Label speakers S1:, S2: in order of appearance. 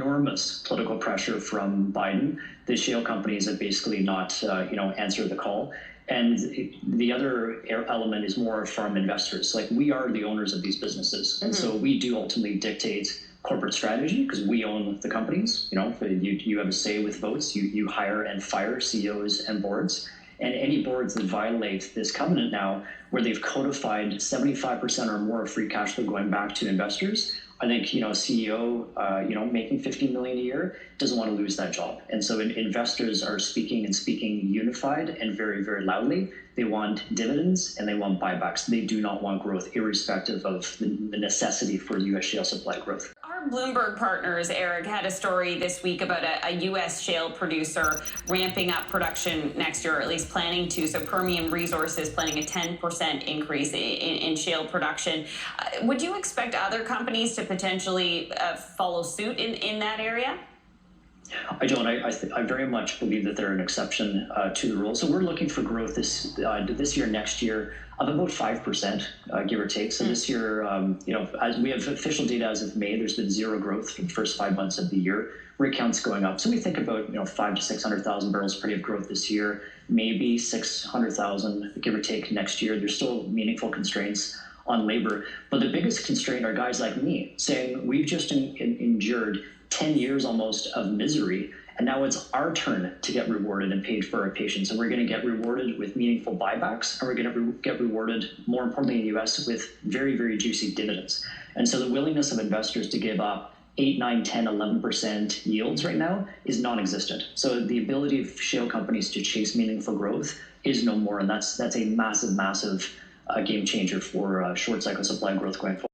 S1: enormous political pressure from Biden. The shale companies have basically not, answered the call. And the other element is more from investors. Like, we are the owners of these businesses. And so we do ultimately dictate corporate strategy because we own the companies. You have a say with votes. You hire and fire CEOs and boards. And any boards that violate this covenant now, where they've codified 75% or more of free cash flow going back to investors, I think, a CEO, making $15 million a year doesn't want to lose that job. And so investors are speaking unified and very, very loudly. They want dividends and they want buybacks. They do not want growth, irrespective of the necessity for U.S. shale supply growth.
S2: Our Bloomberg partners, Eric, had a story this week about a U.S. shale producer ramping up production next year, or at least planning to. So Permian Resources planning a 10% increase in shale production. Would you expect other companies to potentially follow suit in that area?
S1: I don't. I very much believe that they're an exception to the rule. So we're looking for growth this year, next year, of about 5%, give or take. So this year, as we have official data as of May, there's been zero growth for the first 5 months of the year. Rig count's going up. So we think about 500 to 600,000 barrels per day of growth this year, maybe 600,000, give or take, next year. There's still meaningful constraints on labor. But the biggest constraint are guys like me saying we've just endured 10 years almost of misery, and now it's our turn to get rewarded and paid for our patience. And we're going to get rewarded with meaningful buybacks, and we're going to get rewarded, more importantly in the U.S., with very, very juicy dividends. And so the willingness of investors to give up 8, 9, 10, 11% yields right now is non-existent. So the ability of shale companies to chase meaningful growth is no more, and that's a massive, massive game changer for short cycle supply growth going forward.